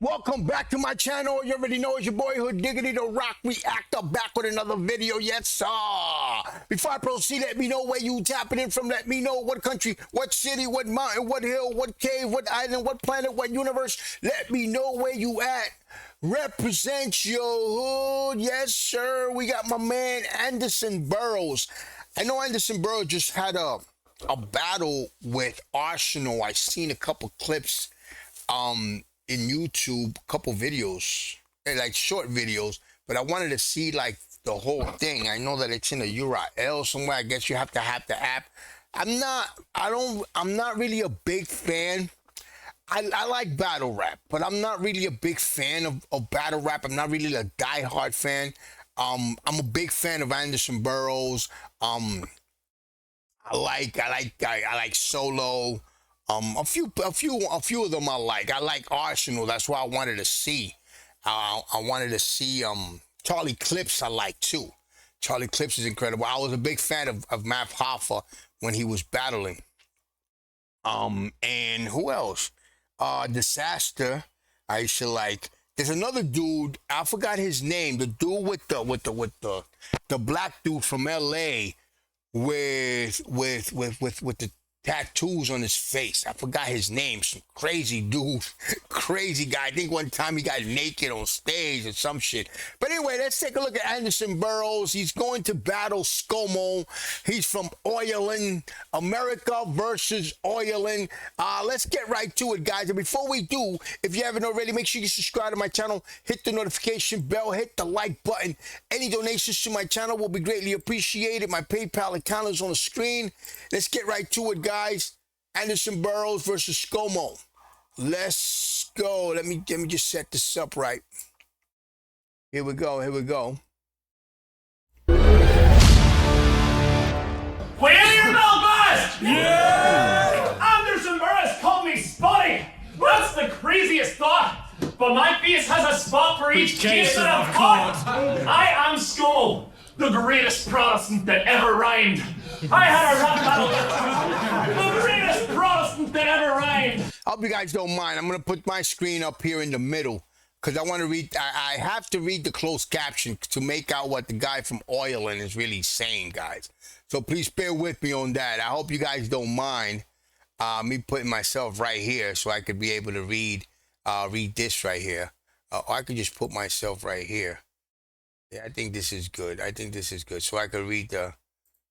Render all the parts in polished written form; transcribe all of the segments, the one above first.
Welcome back to my channel. You already know it's your boy Hood Diggity the Rock Reactor back with another video. Yes, sir. Before I proceed, let me know where you tapping in from. Let me know what country, what city, what mountain, what hill, what cave, what island, what planet, what universe. Let me know where you at. Represent your hood. Yes, sir. We got my man Anderson BURRUS. I know Anderson BURRUS just had a battle with Arsenal. I seen a couple clips in YouTube, a couple videos, like short videos, but I wanted to see like the whole thing. I know that it's in a URL somewhere. I guess you have to have the app. I'm not really a big fan. I like battle rap, but I'm not really a big fan of battle rap. I'm not really a diehard fan. I'm a big fan of Anderson BURRUS. I like Solo. A few of them I like. I like Arsenal. That's why I wanted to see. I wanted to see Charlie Clips. I like too. Charlie Clips is incredible. I was a big fan of Matt Hoffa when he was battling. And who else? Disaster. I used to like. There's another dude. I forgot his name. The dude with the black dude from LA with the tattoos on his face. I forgot his name. Some crazy dude, crazy guy. I think one time he got naked on stage or some shit. But anyway, let's take a look at Anderson BURRUS. He's going to battle SCOMO. He's from Ireland. America versus Ireland. Let's get right to it, guys. And before we do, if you haven't already, make sure you subscribe to my channel, hit the notification bell, hit the like button. Any donations to my channel will be greatly appreciated. My PayPal account is on the screen. Let's get right to it, guys. Anderson BURRUS versus SCOMO. Let's go. Let me just set this up right. Here we go. Here we go. Where your Belfast? Yeah! Anderson BURRUS called me spotty. That's the craziest thought. But my face has a spot for each case that I've caught. I am SCOMO, the greatest Protestant that ever rhymed. I had a rap battle. The greatest Protestant that ever rhymed. I hope you guys don't mind. I'm going to put my screen up here in the middle because I want to read. I have to read the closed caption to make out what the guy from Ireland is really saying, guys. So please bear with me on that. I hope you guys don't mind me putting myself right here so I could be able to read this right here. Or I could just put myself right here. Yeah, I think this is good. I think this is good. So I could read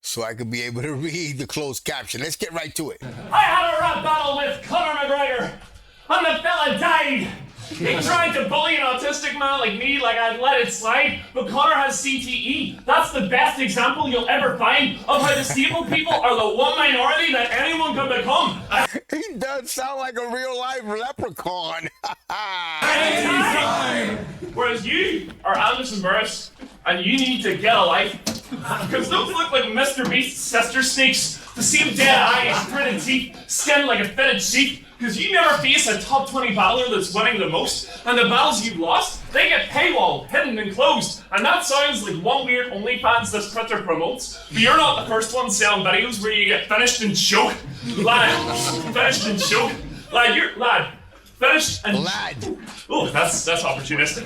so I could be able to read the closed caption. Let's get right to it. I had a rap battle with Conor McGregor, and the fella died. He tried to bully an autistic man like me, like I'd let it slide, but Conor has CTE. That's the best example you'll ever find of how disabled people are the one minority that anyone could become. He does sound like a real life leprechaun. Whereas you are Anderson BURRUS, and you need to get a life. Because those look like Mr. Beast's sister snakes. The same dead eyes, gritted teeth, skin like a fitted sheep. Because you never face a top 20 battler that's winning the most, and the battles you've lost, they get paywalled, hidden and closed. And that sounds like one weird OnlyFans this Twitter promotes, but you're not the first one selling videos where you get finished and choke. Lad, finished and choke. Lad, finished and... Lad. Oh, that's opportunistic.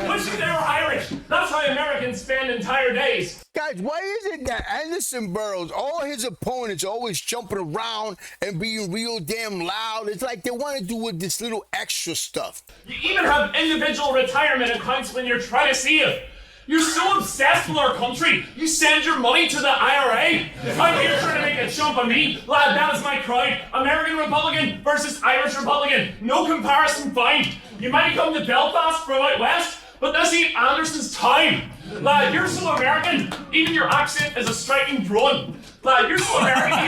Wish they were Irish. That's how Americans spend entire days. Guys, why is it that Anderson BURRUS, all his opponents always jumping around and being real damn loud? It's like they want to do with this little extra stuff. You even have individual retirement accounts when you're trying to save. You're so obsessed with our country, you send your money to the IRA. I'm here trying to make a jump on me. Lad, that is my crowd. American Republican versus Irish Republican. No comparison found. You might come to Belfast from out west, but this ain't Anderson's time. Lad, you're so American, even your accent is a striking drone. Lad, you're so American,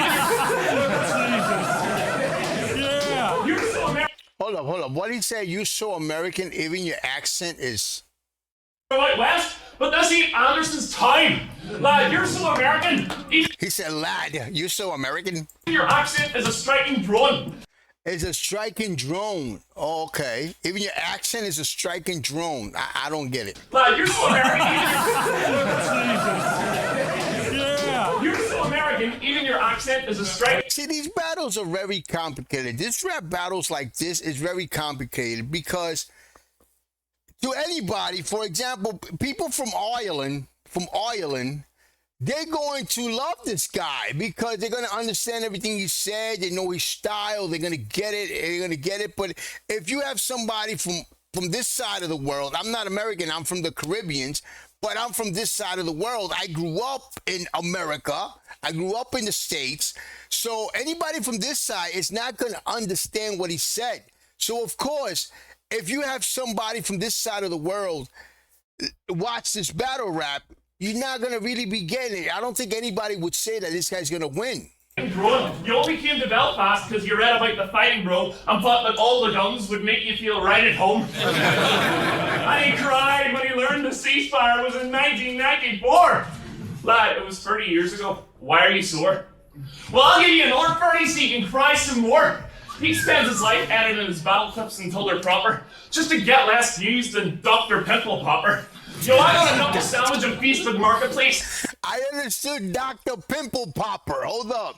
You're so American. Hold up. What did he say? You're so American, even your accent is... From out west, but this ain't Anderson's time. Lad, you're so American, even... He said, lad, you're so American. Your accent is a striking drone. It's a striking drone. Oh, okay. Even your accent is a striking drone. I don't get it. Lad, you're so American. You're so American, even your accent accent is a strike. See, these battles are very complicated. This rap battles like this is very complicated because to anybody, for example, people from Ireland, they're going to love this guy because they're going to understand everything he said. They know his style. They're going to get it. But if you have somebody from this side of the world, I'm not American, I'm from the Caribbeans, but I'm from this side of the world. I grew up in America. I grew up in the States. So anybody from this side is not going to understand what he said. So, of course, if you have somebody from this side of the world watch this battle rap, you're not going to really be getting it. I don't think anybody would say that this guy's going to win. You only came to Belfast because you read about the fighting, bro, and thought that all the guns would make you feel right at home. And he cried when he learned the ceasefire was in 1994. Lad, it was 30 years ago. Why are you sore? Well, I'll give you an order 30 so you can cry some more. He spends his life editing his battle clips until they're proper, just to get less views than Dr. Pimple Popper. Yo, I got a knuckle sandwich on Facebook Marketplace. I understood Dr. Pimple Popper. Hold up.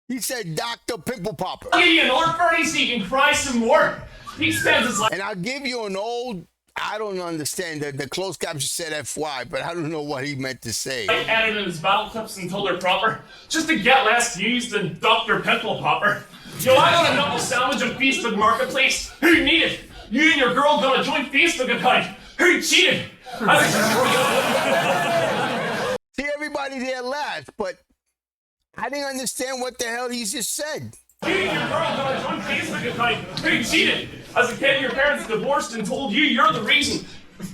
He said Dr. Pimple Popper. I'll give you an order 30 so you can cry some more. He spends his life. And I'll give you an old, I don't understand, the closed caption said FY, but I don't know what he meant to say. Editing his battle clips until they're proper, just to get less views than Dr. Pimple Popper. Yo, I got a knuckle sandwich on Facebook Marketplace. Who need it? You and your girl got a joint Facebook account. Who cheated? See, everybody there laughed, but I didn't understand what the hell he just said. You and your girl got a joint Facebook account. Who cheated? As a kid, your parents divorced and told you you're the reason.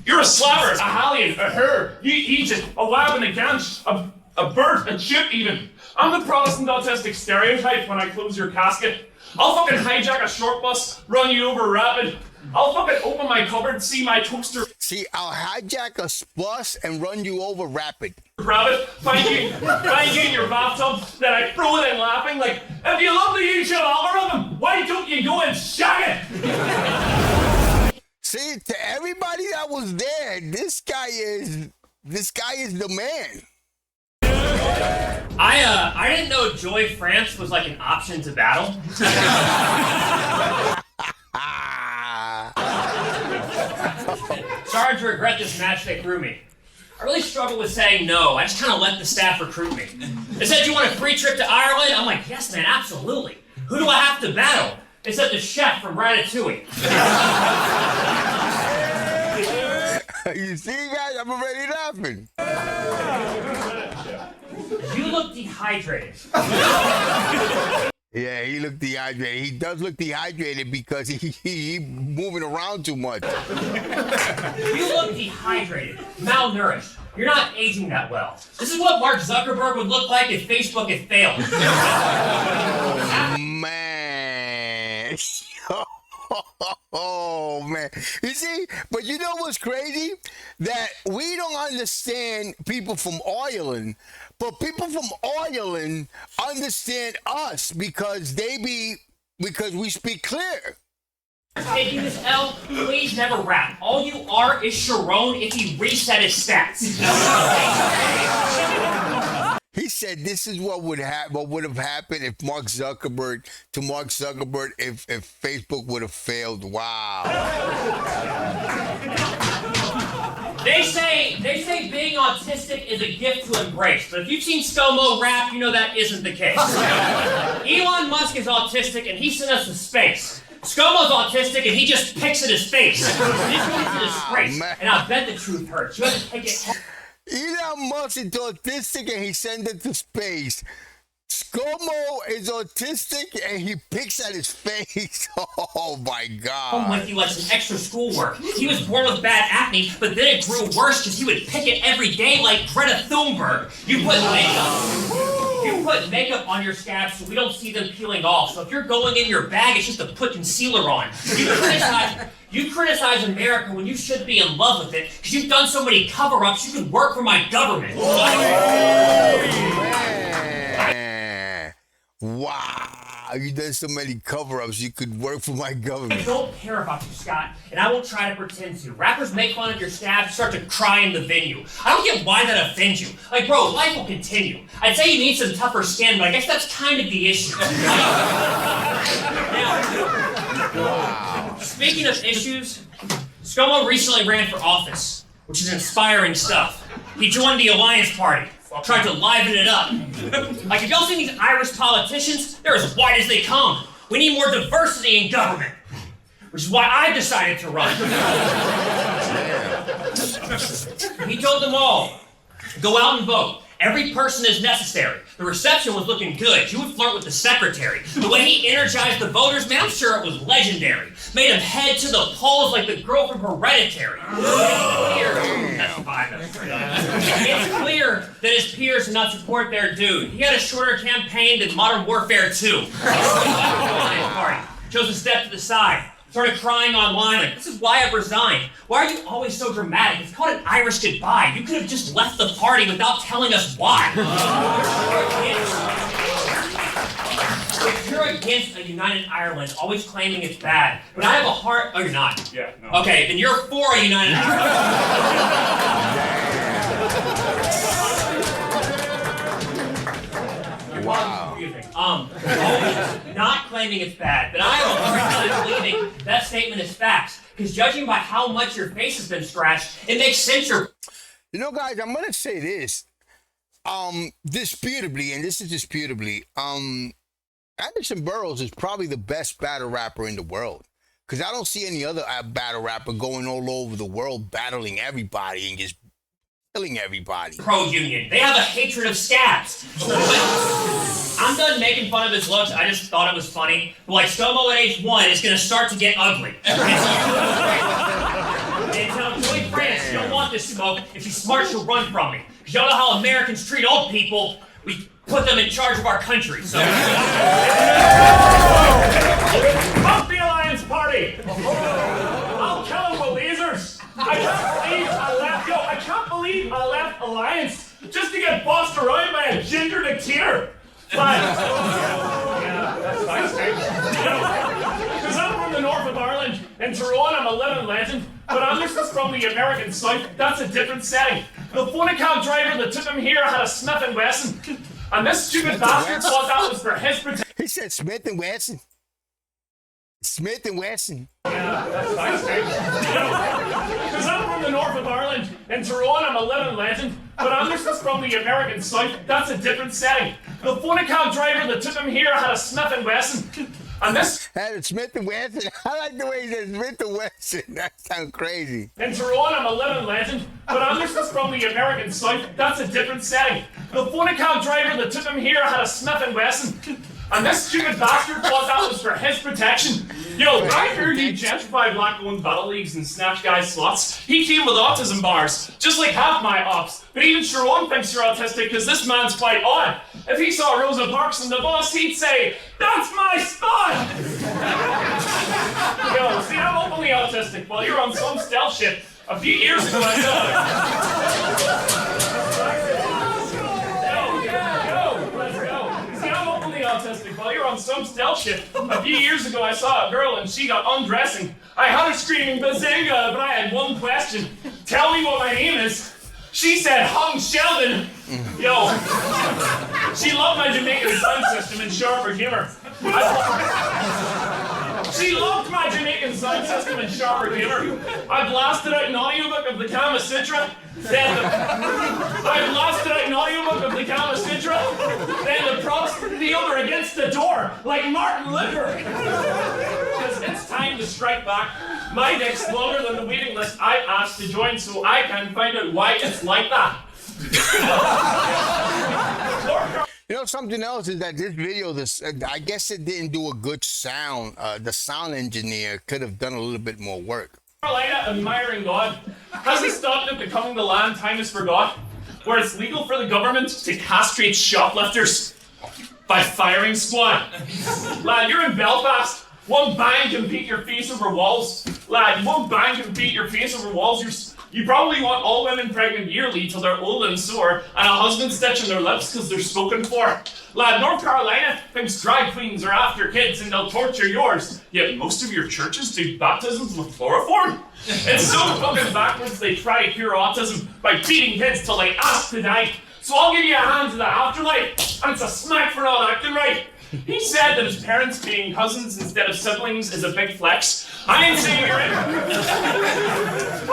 You're a slabber, a hallion, a her. You Egypt, a lab and a ganch, a bird, a chip even. I'm the Protestant autistic stereotype when I close your casket. I'll fucking hijack a short bus, run you over rapid. I'll fucking open my cupboard, see my toaster. See, I'll hijack a bus and run you over rapid. Rabbit, find you in your bathtub, then I throw it in laughing like, if you love the YouTube algorithm, why don't you go and shag it? See, to everybody that was there, this guy is the man. I didn't know Joy France was like an option to battle. Sorry to regret this match they threw me. I really struggled with saying no. I just kind of let the staff recruit me. They said, you want a free trip to Ireland? I'm like, yes, man, absolutely. Who do I have to battle? They said the chef from Ratatouille. You see, guys, I'm already laughing. You look dehydrated. Yeah, he looked dehydrated. He does look dehydrated because he moving around too much. You look dehydrated, malnourished. You're not aging that well. This is what Mark Zuckerberg would look like if Facebook had failed. Man. Oh, man. You see, but you know what's crazy? That we don't understand people from Ireland, but people from Ireland understand us because we speak clear. Taking this L, please never rap. All you are is Sharon if he reset his stats. He said this is what would have happened if Mark Zuckerberg, if Facebook would have failed. Wow. They say being autistic is a gift to embrace, but if you've seen SCOMO rap, you know that isn't the case. Elon Musk is autistic and he sent us to space. SCOMO's autistic and he just picks at his face. This is a disgrace, and I bet the truth hurts. You have to take it home. Elon Musk is autistic and he sent it to space. SCOMO is autistic and he picks at his face. Oh my God. With you like some extra schoolwork. He was born with bad acne, but then it grew worse because he would pick it every day like Greta Thunberg. You put makeup on your scabs so we don't see them peeling off. So if you're going in your bag, it's just to put concealer on. You criticize America when you should be in love with it because you've done so many cover-ups you can work for my government. Wow. You done so many cover-ups, you could work for my I government. don't care about you, Scott, and I won't try to pretend to. Rappers make fun of your stab, start to cry in the venue. I don't get why that offends you. Like, bro, life will continue. I'd say you need some tougher skin, but I guess that's kind of the issue. Now, speaking of issues, SCOMO recently ran for office, which is inspiring stuff. He joined the Alliance Party, tried to liven it up. Like, if y'all seen these Irish politicians, they're as white as they come. We need more diversity in government, which is why I decided to run. He told them all, go out and vote. Every person is necessary. The reception was looking good. You would flirt with the secretary. The way he energized the voters, man, I'm sure it was legendary. Made him head to the polls like the girl from Hereditary. It's clear that his peers did not support their dude. He had a shorter campaign than Modern Warfare 2. Party. Chose to step to the side. Started crying online like, this is why I've resigned. Why are you always so dramatic? It's called an Irish goodbye. You could have just left the party without telling us why. If you're against a united Ireland, always claiming it's bad, but I have a heart... Oh, you're not? Yeah, no. Okay, then you're for a united Ireland. Wow. Always not claiming it's bad, but I have a hard time believing that statement is facts. Because judging by how much your face has been scratched, it makes sense you're... You know, guys, I'm gonna say this. Disputably, and this is disputably, Anderson .Burruss is probably the best battle rapper in the world. Because I don't see any other battle rapper going all over the world battling everybody and just killing everybody. Pro-union. They have a hatred of scabs. I'm done making fun of his looks. I just thought it was funny. But like SCOMO at age 1 is going to start to get ugly. And tell Joy France, you don't want this smoke. If she's smart, she'll run from me. Because y'all know how Americans treat old people. We put them in charge of our country. So. Fuck the Alliance Party! I'll kill him with lasers! I can't believe I left Alliance just to get bossed around by a ginger dictator! Because I'm from the north of Ireland, and Tyrone I'm a living legend, but Anderson's from the American South. That's a different setting. The phone account driver that took him here had a Smith & Wesson, and this stupid bastard thought that was for his protection. He said Smith & Wesson. Smith & Wesson. Because I'm from the north of Ireland, and Tyrone I'm a living legend, but Anderson's from the American South. That's a different setting. The phone account driver that took him here had a Smith & Wesson, and this... Had a Smith & Wesson? I like the way he said Smith & Wesson. That sounds crazy. In Tyrone, I'm a living legend, but Anderson's from the American South. That's a different setting. The phone account driver that took him here had a Smith & Wesson, and this stupid bastard thought that was for his protection. Yo, I heard he gentrified black-owned battle leagues and snatched guys' slots. He came with autism bars, just like half my ops. But even Sharon thinks you're autistic because this man's quite odd. If he saw Rosa Parks and the boss, he'd say, "That's my spot!" Yo, see, I'm openly autistic while you're on some stealth shit. A few years ago, I autistic while you're on some stealth shit. A few years ago I saw a girl and she got undressing. I had her screaming bazinga, but I had one question. Tell me what my name is. She said Hung Sheldon. Yo, she loved my Jamaican sound system and sharper humor. She loved my Jamaican sound system and sharper humor. I blasted out an audiobook of the Kama Sutra. Then the Protestant nailed her against the door like Martin Luther. Because it's time to strike back. My dick's longer than the waiting list I asked to join, so I can find out why it's like that. You know, something else is that this video, I guess it didn't do a good sound. The sound engineer could have done a little bit more work. Carolina, admiring God, hasn't stopped it becoming the land time has forgot, where it's legal for the government to castrate shoplifters by firing squad. Lad, you're in Belfast. One bang can beat your face over walls. Lad, one bang can beat your face over walls. You probably want all women pregnant yearly till they're old and sore, and a husband stitching their lips because they're spoken for. Lad, North Carolina thinks drag queens are after kids and they'll torture yours. Yet most of your churches do baptisms with chloroform. It's so fucking backwards they try to cure autism by beating kids till they ask to die. So I'll give you a hand to the afterlife, and it's a smack for not acting right. He said that his parents being cousins instead of siblings is a big flex. I ain't saying you're in.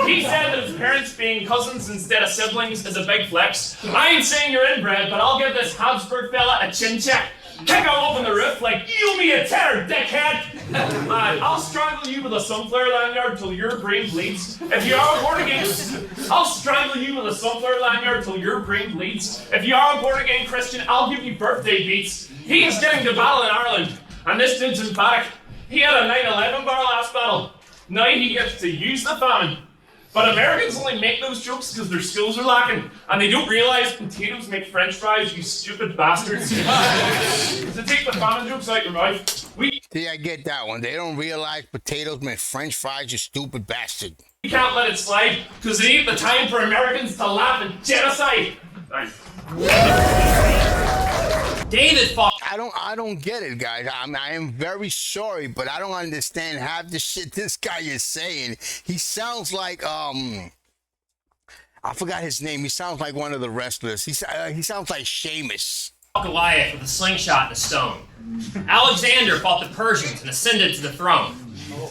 He said that his parents being cousins instead of siblings is a big flex. I ain't saying you're inbred, but I'll give this Habsburg fella a chin check. Kick him open the roof like, you me a terror, dickhead! I'll strangle you with a sunflower lanyard till your brain bleeds. If you are born again, I'll strangle you with a sunflower lanyard till your brain bleeds. If you are a born again Christian, I'll give you birthday beats. He is getting to battle in Ireland, and this dude's emphatic. He had a 9/11 bar last battle. Now he gets to use the famine. But Americans only make those jokes because their skills are lacking, and they don't realize potatoes make French fries, you stupid bastards. To take the famine jokes out your mouth, See, I get that one. They don't realize potatoes make French fries, you stupid bastard. we can't let it slide because it ain't the time for Americans to laugh at genocide. Thanks. David fought. I don't get it, guys. I am very sorry, but I don't understand half the shit this guy is saying. He sounds like I forgot his name. He sounds like one of the wrestlers. He sounds like Sheamus. Goliath with a slingshot and a stone. Alexander fought the Persians and ascended to the throne.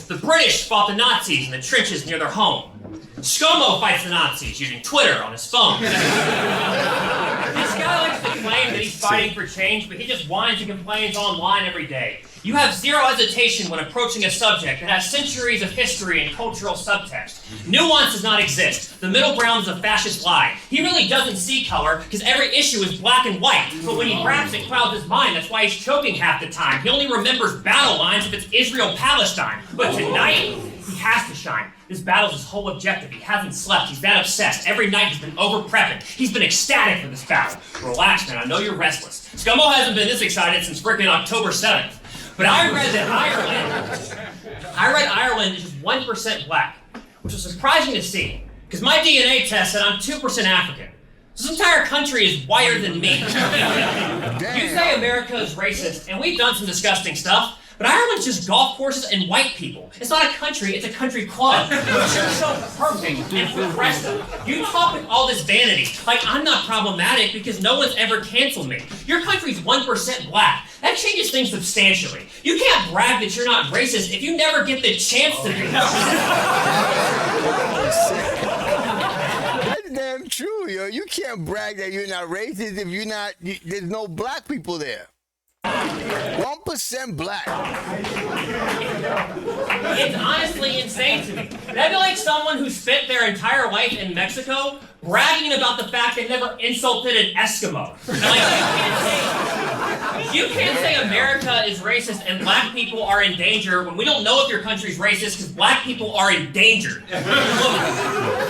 The British fought the Nazis in the trenches near their home. SCOMO fights the Nazis using Twitter on his phone. This guy likes to claim that he's fighting for change, but he just whines and complains online every day. You have zero hesitation when approaching a subject that has centuries of history and cultural subtext. Nuance does not exist. The middle ground is a fascist lie. He really doesn't see color because every issue is black and white. But when he raps, it clouds his mind. That's why he's choking half the time. He only remembers battle lines if it's Israel-Palestine. But tonight, he has to shine. This battle's his whole objective. He hasn't slept. He's that obsessed. Every night he's been over-prepping. He's been ecstatic for this battle. Relax, man. I know you're restless. SCOMO hasn't been this excited since frickin' October 7th. But I read that Ireland is just 1% black, which was surprising to see, because my DNA test said I'm 2% African. This entire country is whiter than me. You say America is racist, and we've done some disgusting stuff, but Ireland's just golf courses and white people. It's not a country, it's a country club. But you're so perfect and progressive. You talk with all this vanity, like I'm not problematic because no one's ever canceled me. Your country's 1% black. That changes things substantially. You can't brag that you're not racist if you never get the chance to be. That's damn true, yo. You can't brag that you're not racist if you're not. There's no black people there. 1% black. It's honestly insane to me. That'd be like someone who spent their entire life in Mexico bragging about the fact they never insulted an Eskimo. Like, you can't say America is racist and black people are in danger when we don't know if your country's racist because black people are endangered. Look,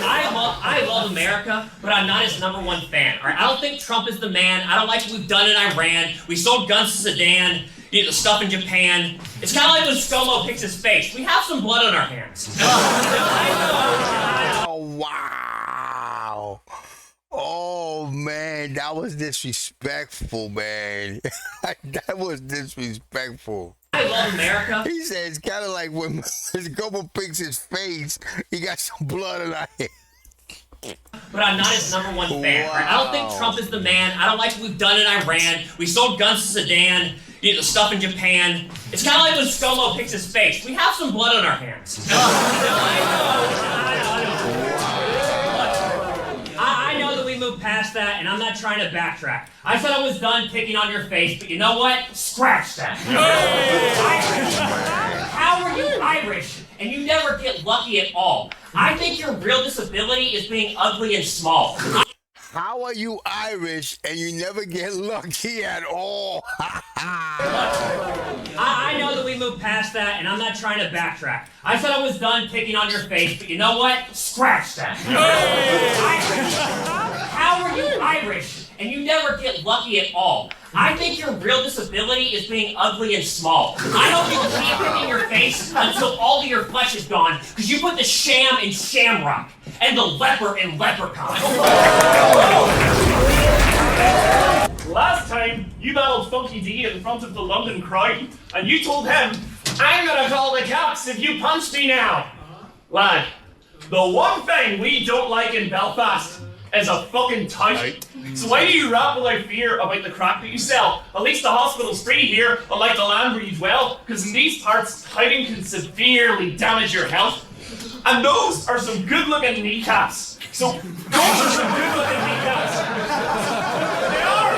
I love America, but I'm not his #1 fan. All right? I don't think Trump is the man. I don't like what we've done in Iran. We sold guns to Sudan. You know, the stuff in Japan. It's kind of like when SCOMO picks his face. We have some blood on our hands. Oh, wow. Oh, man, that was disrespectful, man. That was disrespectful. I love America. He said it's kind of like when SCOMO picks his face, he got some blood on our hands. But I'm not his #1 fan. Wow. Right? I don't think Trump is the man. I don't like what we've done in Iran. We sold guns to Sudan. You know, the stuff in Japan. It's kind of like when SCOMO picks his face. We have some blood on our hands. I know that we moved past that, and I'm not trying to backtrack. I said I was done picking on your face, but you know what? Scratch that. How are you Irish? And you never get lucky at all. I think your real disability is being ugly and small. How are you Irish and you never get lucky at all? I know that we moved past that, and I'm not trying to backtrack. I said I was done picking on your face, but you know what? Scratch that. How are you Irish? And you never get lucky at all. I think your real disability is being ugly and small. I hope you keep picking your face until all of your flesh is gone, because you put the sham in shamrock and the leper in leprechaun. Last time, you battled Funky D in front of the London crowd, and you told him, I'm gonna call the cops if you punch me now. Lad, the one thing we don't like in Belfast is a fucking tout. So why do you rap without fear about the crack that you sell? At least the hospital's free here, unlike the land where you dwell, because in these parts, touting can severely damage your health. And those are some good-looking kneecaps. So, those are some good-looking kneecaps. They are!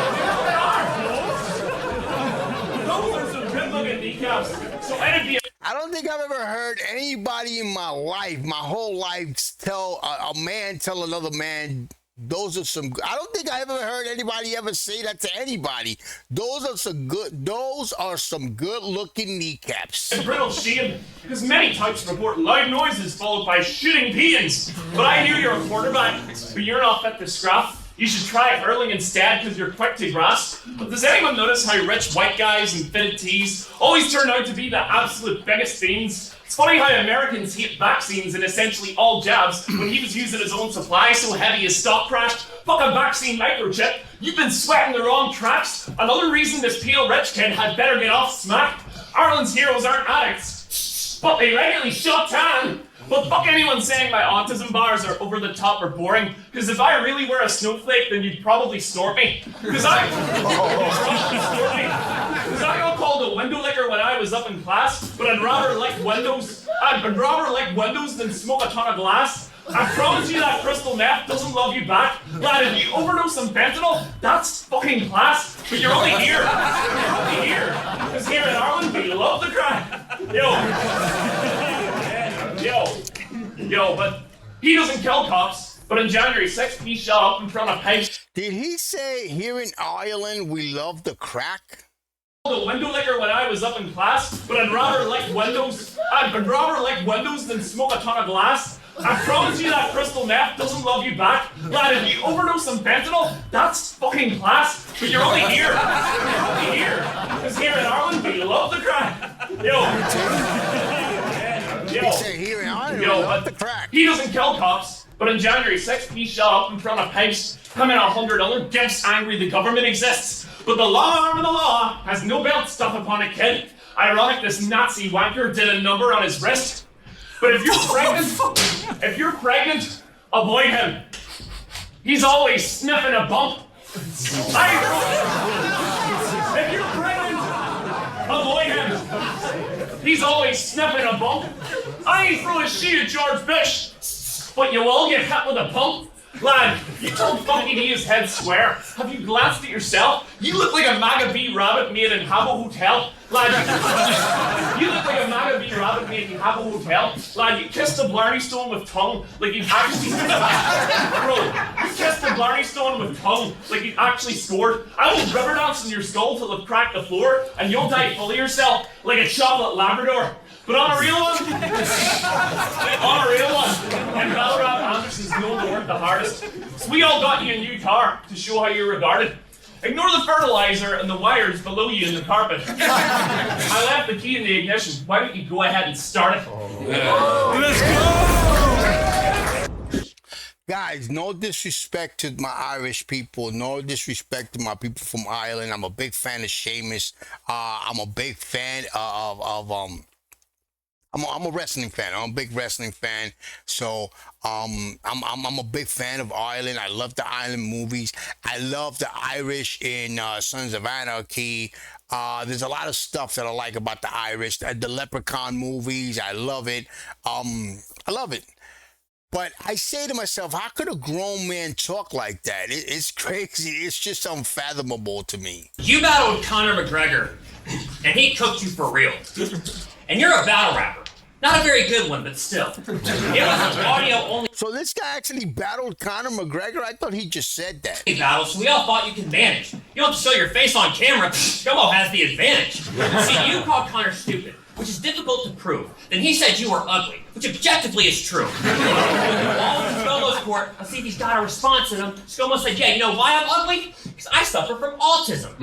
Those are some good-looking kneecaps. So, I'd be... I don't think I've ever heard anybody in my life, my whole life, tell a man tell another man, those are some. I don't think I ever heard anybody ever say that to anybody. Those are some good-looking kneecaps. And brittle shame, because many types report loud noises followed by shooting paeans. But I hear you're a quarterback, but you're not fit to scrap. You should try hurling instead because you're quick to grasp. But does anyone notice how rich white guys in fitted tees always turn out to be the absolute biggest fiends? It's funny how Americans hate vaccines and essentially all jabs when he was using his own supply so heavy his stock crashed. Fuck a vaccine microchip. You've been sweating the wrong tracks. Another reason this pale rich kid had better get off smack. Ireland's heroes aren't addicts, but they regularly shot tan. But fuck anyone saying my autism bars are over the top or boring, because if I really were a snowflake, then you'd probably snort me. Because I got called a window licker when I was up in class, but I'd rather lick windows than smoke a ton of glass. I promise you that crystal meth doesn't love you back. Lad, if you overdose on fentanyl, that's fucking class. But you're only here. Because here in Ireland, we love the crack. Yo, but he doesn't kill cops. But on January 6th, he shot up in front of pigs. Did he say here in Ireland we love the crack? The window licker when I was up in class, but I'd rather lick windows than smoke a ton of glass. I promise you that crystal meth doesn't love you back. Lad, if you overdose on fentanyl, that's fucking class. But you're only here. Because here in Ireland, we love the crack. He said here in Ireland we love the crack. He doesn't kill cops, but on January 6th, he shot up in front of pigs, coming 100 other gimps angry the government exists. But the long arm of the law has no belt stuck upon a kid. Ironic this Nazi wanker did a number on his wrist. But if you're pregnant, avoid him. He's always sniffing a bump. If you're pregnant, avoid him. He's always sniffing a bump. I ain't throw a sheet at George Bush, but you all get hit with a pump. Lad, you told Funky D his head square. Have you glanced at yourself? You look like a MAGA bee rabbit made in Habbo Hotel. Lad, you look like a MAGA bee rabbit made in Habbo Hotel. Lad, you kissed the Blarney Stone with tongue like you actually you kissed the Blarney Stone with tongue like you actually scored. I will river dance in your skull till it cracked the floor, and you'll die full of yourself like a chocolate Labrador. But on a real one, in battlerap, Anderson's no more the hardest. So we all got you a new car to show how you're regarded. Ignore the fertilizer and the wires below you in the carpet. I left the key in the ignition. Why don't you go ahead and start it? Let's go! Guys, no disrespect to my Irish people, no disrespect to my people from Ireland. I'm a big fan of Sheamus. I'm a big fan I'm a wrestling fan. I'm a big wrestling fan. So I'm a big fan of Ireland. I love the Ireland movies. I love the Irish in Sons of Anarchy. There's a lot of stuff that I like about the Irish. The Leprechaun movies, I love it. I love it. But I say to myself, how could a grown man talk like that? It's crazy. It's just unfathomable to me. You battled Conor McGregor, and he cooked you for real. And you're a battle rapper. Not a very good one, but still. It was an audio only So this guy actually battled Conor McGregor? I thought he just said that. battle, so we all thought you can manage. You don't have to show your face on camera. SCOMO has the advantage. See, you called Conor stupid, which is difficult to prove. Then he said you were ugly, which objectively is true. All in SCOMO's court, let's see if he's got a response in him. SCOMO said, yeah, you know why I'm ugly? Because I suffer from autism.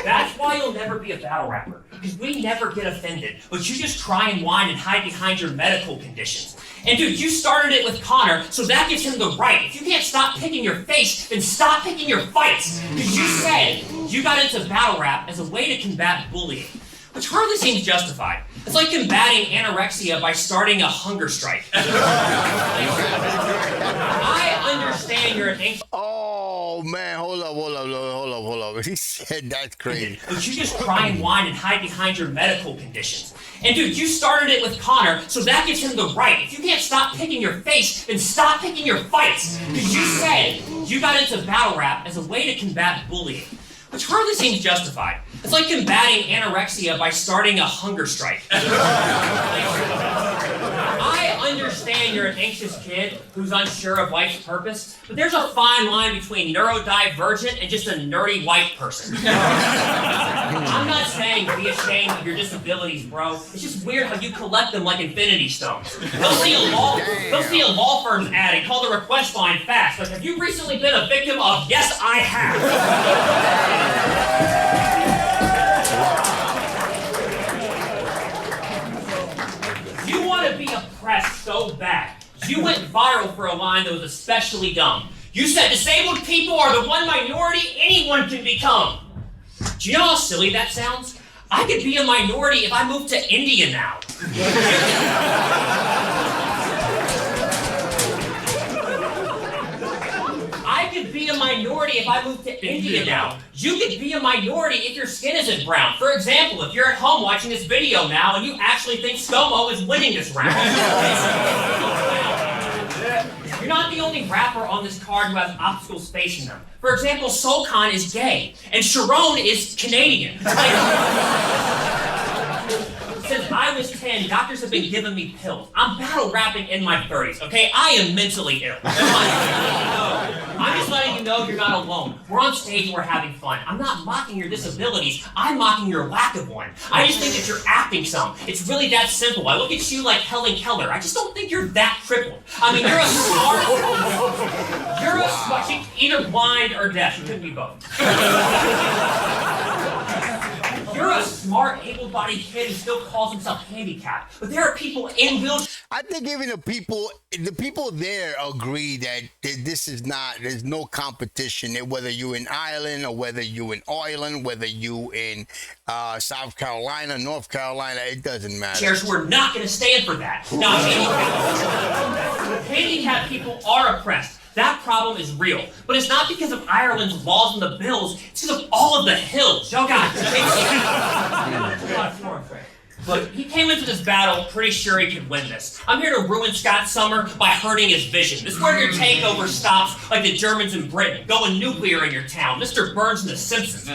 That's why you'll never be a battle rapper, because we never get offended, but you just try and whine and hide behind your medical conditions. And dude, you started it with Connor, so that gives him the right. If you can't stop picking your face, then stop picking your fights. Because you said you got into battle rap as a way to combat bullying, which hardly seems justified. It's like combating anorexia by starting a hunger strike. I understand you're an anxious... Oh man, hold up. He said that's crazy. But you just cry and whine and hide behind your medical conditions. And dude, you started it with Connor, so that gives him the right. If you can't stop picking your face, then stop picking your fights. Because you said you got into battle rap as a way to combat bullying, which hardly seems justified. It's like combating anorexia by starting a hunger strike. I understand you're an anxious kid who's unsure of life's purpose, but there's a fine line between neurodivergent and just a nerdy white person. I'm not saying be ashamed of your disabilities, bro. It's just weird how you collect them like infinity stones. They'll see a law firm's ad and call the request line fast. Like, have you recently been a victim of? Yes, I have. You want to be oppressed so bad. You went viral for a line that was especially dumb. You said disabled people are the one minority anyone can become. Do you know how silly that sounds? I could be a minority if I moved to India now. I could be a minority if I moved to India now. You could be a minority if your skin isn't brown. For example, if you're at home watching this video now and you actually think SCOMO is winning this round. You're not the only rapper on this card who has obstacle space in them. For example, Soulcon is gay, and Sharon is Canadian. Since I was 10, doctors have been giving me pills. I'm battle rapping in my 30s, okay? I am mentally ill. I'm just letting you know you're not alone. We're on stage and we're having fun. I'm not mocking your disabilities. I'm mocking your lack of one. I just think that you're acting some. It's really that simple. I look at you like Helen Keller. I just don't think you're that crippled. I mean, you're a smart, either blind or deaf. You couldn't be both. You're a smart, able-bodied kid who still calls himself handicapped. But there are people in wheelchairs. I think even the people there agree that this is not, there's no competition. Whether you in Ireland or whether you in Ireland, whether you in South Carolina, North Carolina, it doesn't matter. Chairs, we're not going to stand for that. Now, handicapped people are oppressed. That problem is real. But it's not because of Ireland's laws and the bills, it's because of all of the hills. Y'all got it. But he came into this battle pretty sure he could win this. I'm here to ruin Scott's summer by hurting his vision. This is where your takeover stops, like the Germans in Britain, going nuclear in your town. Mr. Burns and the Simpsons. The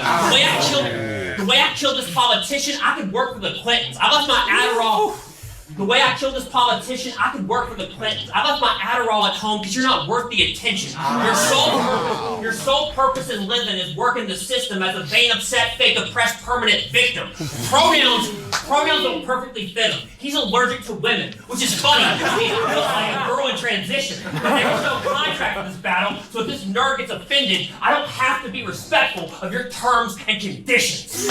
way I killed this politician, I could work for the Clintons. I left my Adderall. The way I killed this politician, I could work for the Clintons. I left my Adderall at home because you're not worth the attention. Your sole purpose in living is working the system as a vain, upset, fake, oppressed, permanent victim. Pronouns don't perfectly fit him. He's allergic to women, which is funny because he feels like a girl in transition. But there was no contract for this battle, so if this nerd gets offended, I don't have to be respectful of your terms and conditions.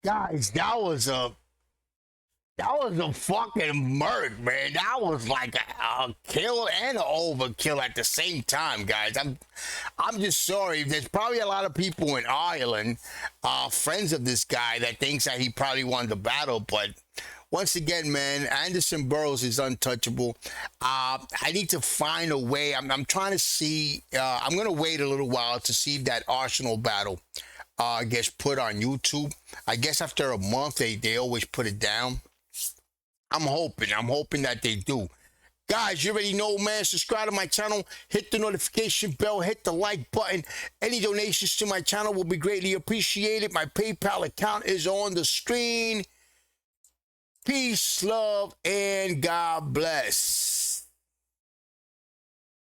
Guys, that was a fucking murder, man. That was like a kill and an overkill at the same time, guys. I'm just sorry. There's probably a lot of people in Ireland, friends of this guy, that thinks that he probably won the battle, but once again, man, Anderson .Burrus is untouchable. I need to find a way. I'm trying to see. I'm gonna wait a little while to see if that Arsenal battle gets put on YouTube. I guess after a month they always put it down. I'm hoping that they do. Guys, you already know, man. Subscribe to my channel, hit the notification bell, hit the like button. Any donations to my channel will be greatly appreciated. My PayPal account is on the screen. Peace, love, and God bless.